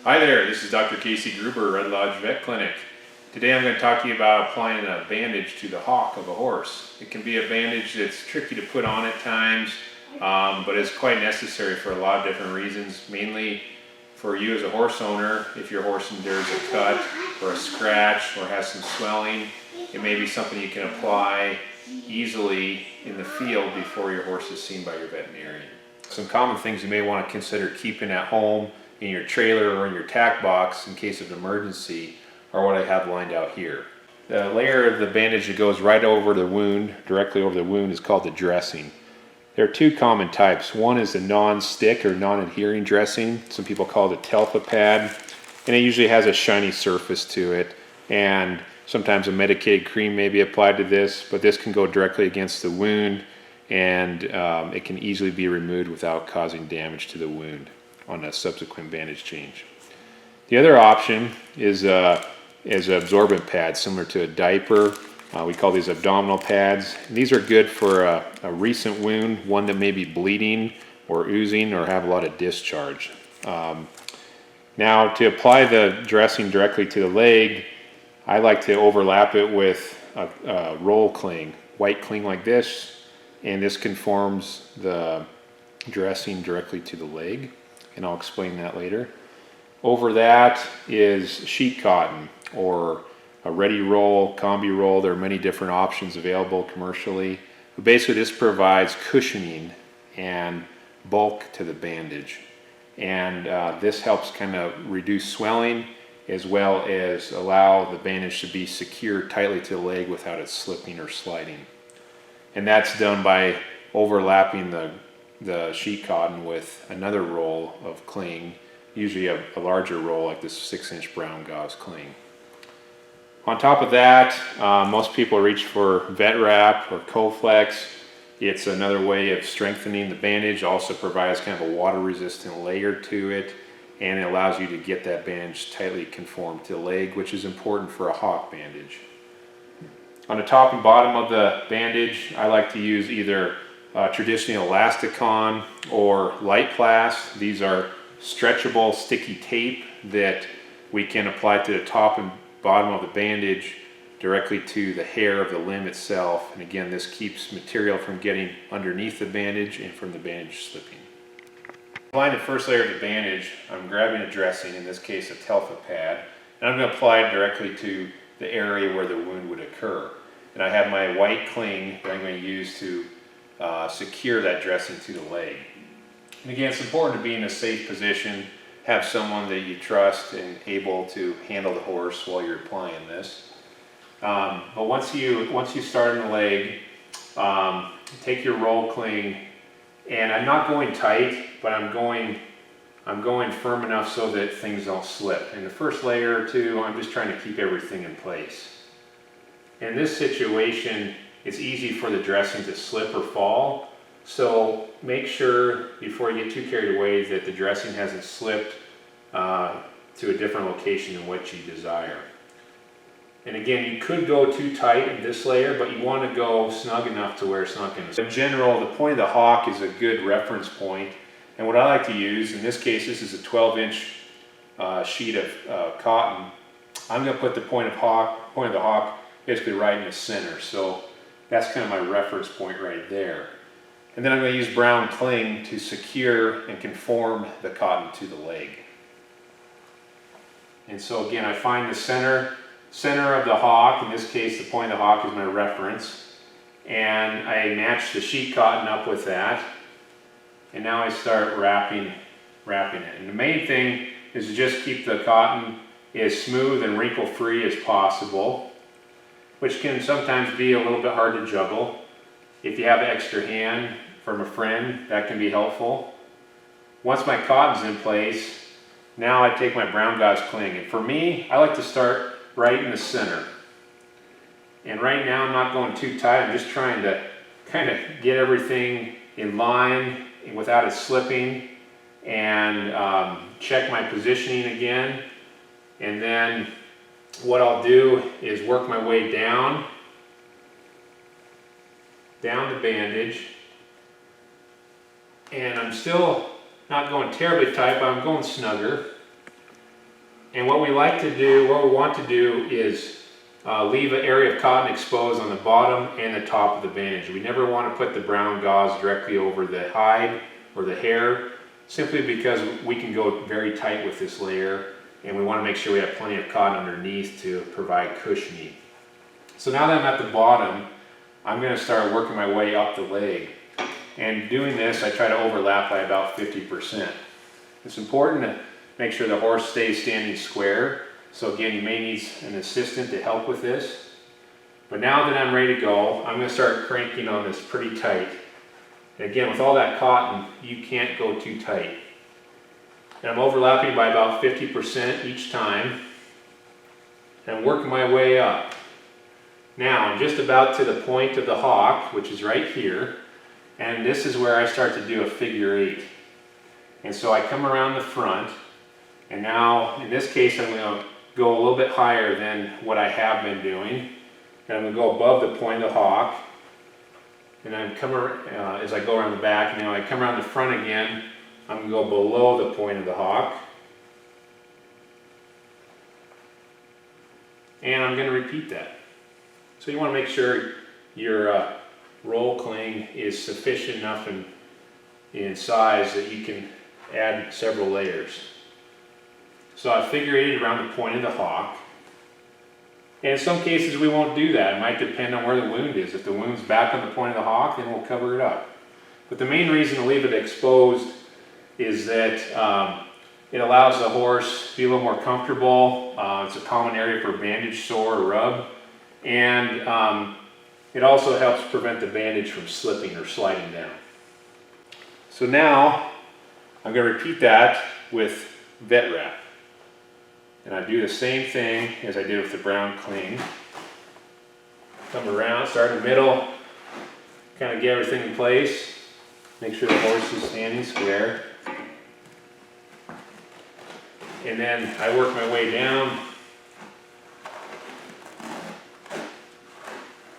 Hi there, this is Dr. Casey Gruber, Red Lodge Vet Clinic. Today I'm going to talk to you about applying a bandage to the hock of a horse. It can be a bandage that's tricky to put on at times, but it's quite necessary for a lot of different reasons, mainly for you as a horse owner. If your horse endures a cut or a scratch or has some swelling, it may be something you can apply easily in the field before your horse is seen by your veterinarian. Some common things you may want to consider keeping at home in your trailer or in your tack box in case of emergency are what I have lined out here. The layer of the bandage that goes right over the wound, directly over the wound, is called the dressing. There are two common types. One is a non-stick or non-adhering dressing. Some people call it a telfa pad, and it usually has a shiny surface to it, and sometimes a medicated cream may be applied to this, but this can go directly against the wound, and it can easily be removed without causing damage to the wound on a subsequent bandage change. The other option is an absorbent pad similar to a diaper. We call these abdominal pads. And these are good for a recent wound, one that may be bleeding or oozing or have a lot of discharge. Now, to apply the dressing directly to the leg, I like to overlap it with a roll cling, white cling like this, and this conforms the dressing directly to the leg, and I'll explain that later. Over that is sheet cotton or a ready roll, combi roll. There are many different options available commercially. But basically this provides cushioning and bulk to the bandage. And this helps kind of reduce swelling as well as allow the bandage to be secured tightly to the leg without it slipping or sliding. And that's done by overlapping the sheet cotton with another roll of cling, usually a larger roll like this 6-inch brown gauze cling. On top of that, most people reach for vet wrap or Coflex. It's another way of strengthening the bandage, also provides kind of a water resistant layer to it, and it allows you to get that bandage tightly conformed to the leg, which is important for a hock bandage. On the top and bottom of the bandage, I like to use either traditional elasticon or light plast. These are stretchable sticky tape that we can apply to the top and bottom of the bandage directly to the hair of the limb itself. And again, this keeps material from getting underneath the bandage and from the bandage slipping. Applying the first layer of the bandage, I'm grabbing a dressing, in this case a telfa pad, and I'm going to apply it directly to the area where the wound would occur. And I have my white cling that I'm going to use to secure that dressing to the leg. And again, it's important to be in a safe position, have someone that you trust and able to handle the horse while you're applying this. But once you start in the leg, take your roll cling, and I'm not going tight, but I'm going firm enough so that things don't slip. In the first layer or two, I'm just trying to keep everything in place. In this situation, it's easy for the dressing to slip or fall, so make sure before you get too carried away that the dressing hasn't slipped to a different location than what you desire. And again, you could go too tight in this layer, but you want to go snug enough to where it's not going to. In general, the point of the hock is a good reference point, and what I like to use, in this case, this is a 12-inch sheet of cotton. I'm going to put the point of the hock basically right in the center, so that's kind of my reference point right there. And then I'm going to use brown cling to secure and conform the cotton to the leg. And so again, I find the center of the hock. In this case, the point of the hock is my reference, and I match the sheet cotton up with that. And now I start wrapping it. And the main thing is to just keep the cotton as smooth and wrinkle-free as possible, which can sometimes be a little bit hard to juggle. If you have an extra hand from a friend, that can be helpful. Once my cotton's in place, now I take my brown gauze cling. And for me, I like to start right in the center. And right now I'm not going too tight, I'm just trying to kind of get everything in line without it slipping, and check my positioning again. And then what I'll do is work my way down the bandage, and I'm still not going terribly tight, but I'm going snugger. And what we like to do, what we want to do is leave an area of cotton exposed on the bottom and the top of the bandage. We never want to put the brown gauze directly over the hide or the hair, simply because we can go very tight with this layer, and we want to make sure we have plenty of cotton underneath to provide cushioning. So now that I'm at the bottom, I'm going to start working my way up the leg. And doing this, I try to overlap by about 50%. It's important to make sure the horse stays standing square. So again, you may need an assistant to help with this. But now that I'm ready to go, I'm going to start cranking on this pretty tight. And again, with all that cotton, you can't go too tight. And I'm overlapping by about 50% each time. And I'm working my way up. Now, I'm just about to the point of the hock, which is right here. And this is where I start to do a figure 8. And so I come around the front. And now, in this case, I'm going to go a little bit higher than what I have been doing. And I'm going to go above the point of the hock. And I'm as I go around the back, now I come around the front again, I'm going to go below the point of the hock. And I'm going to repeat that. So you want to make sure your roll cling is sufficient enough in size that you can add several layers. So I figure 8 around the point of the hock. And in some cases we won't do that. It might depend on where the wound is. If the wound's back on the point of the hock, then we'll cover it up. But the main reason to leave it exposed is that it allows the horse to be a little more comfortable. It's a common area for bandage, sore, or rub. And it also helps prevent the bandage from slipping or sliding down. So now I'm going to repeat that with vet wrap. And I do the same thing as I did with the brown cling. Come around, start in the middle, kind of get everything in place. Make sure the horse is standing square. And then I work my way down.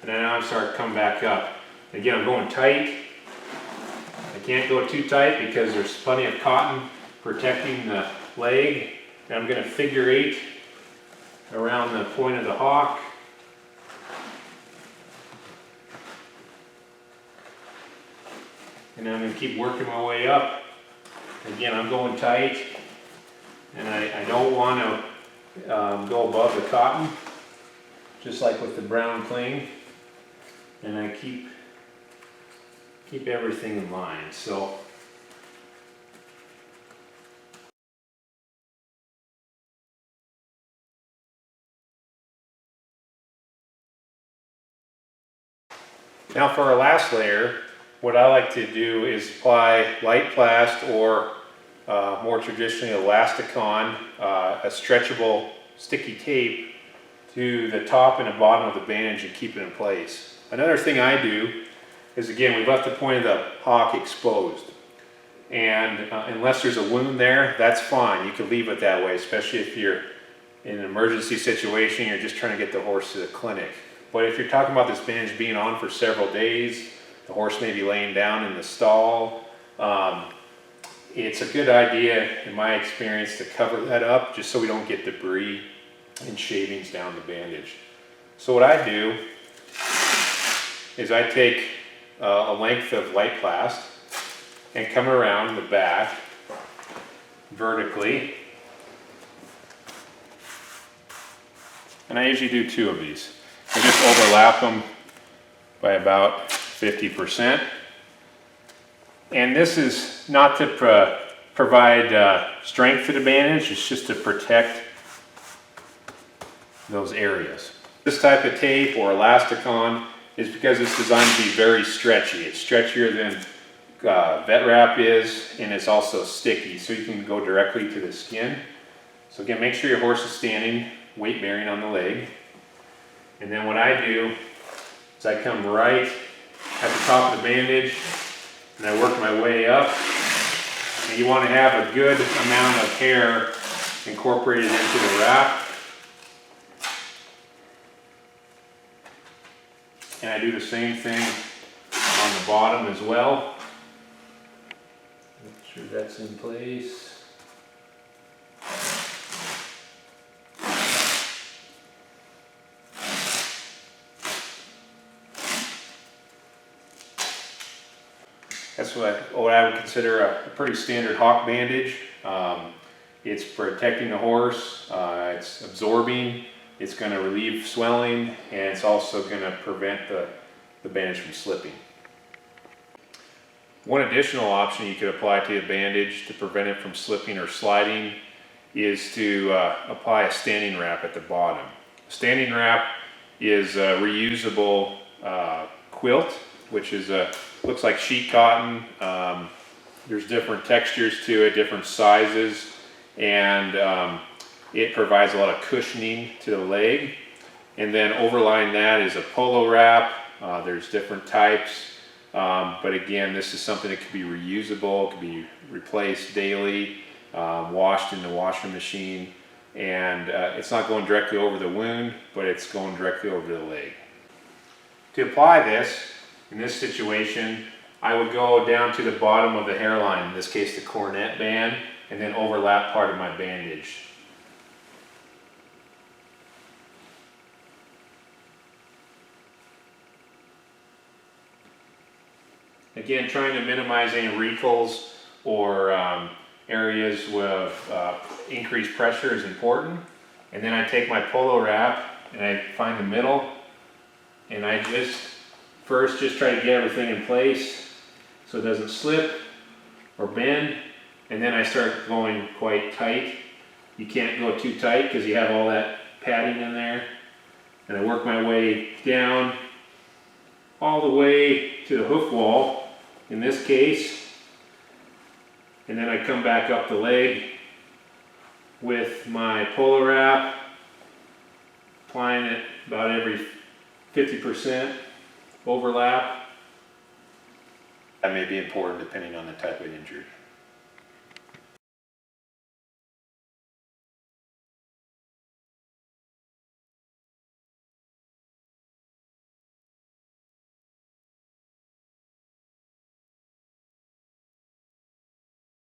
And then now I start coming back up. Again, I'm going tight. I can't go too tight because there's plenty of cotton protecting the leg. And I'm going to figure 8 around the point of the hock. And then I'm going to keep working my way up. Again, I'm going tight. And I don't want to go above the cotton, just like with the brown cling. And I keep everything in line. So now for our last layer, what I like to do is apply light plast or more traditionally elasticon, a stretchable sticky tape to the top and the bottom of the bandage and keep it in place. Another thing I do is, again, we've left the point of the hock exposed. And unless there's a wound there, that's fine. You can leave it that way, especially if you're in an emergency situation, you're just trying to get the horse to the clinic. But if you're talking about this bandage being on for several days, the horse may be laying down in the stall, it's a good idea, in my experience, to cover that up just so we don't get debris and shavings down the bandage. So what I do is I take a length of light plast and come around the back vertically. And I usually do 2 of these. I just overlap them by about 50%. And this is not to provide strength to the bandage, it's just to protect those areas. This type of tape or elasticon is because it's designed to be very stretchy. It's stretchier than vet wrap is, and it's also sticky, so you can go directly to the skin. So again, make sure your horse is standing, weight bearing on the leg. And then what I do is I come right at the top of the bandage and I work my way up. And you want to have a good amount of hair incorporated into the wrap. And I do the same thing on the bottom as well. Make sure that's in place. That's what I would consider a pretty standard hock bandage. It's protecting the horse, it's absorbing, it's going to relieve swelling, and it's also going to prevent the bandage from slipping. One additional option you could apply to a bandage to prevent it from slipping or sliding is to apply a standing wrap at the bottom. Standing wrap is a reusable quilt, which is looks like sheet cotton. There's different textures to it, different sizes, and it provides a lot of cushioning to the leg. And then overlying that is a polo wrap. There's different types, but again, this is something that could be reusable, could be replaced daily, washed in the washing machine, and it's not going directly over the wound, but it's going directly over the leg. To apply this, in this situation, I would go down to the bottom of the hairline, in this case the cornet band, and then overlap part of my bandage. Again, trying to minimize any wrinkles or areas with increased pressure is important. And then I take my polo wrap and I find the middle, and I first try to get everything in place so it doesn't slip or bend, and then I start going quite tight. You can't go too tight because you have all that padding in there. And I work my way down all the way to the hoof wall, in this case, and then I come back up the leg with my polo wrap, applying it about every 50% overlap. That may be important depending on the type of injury.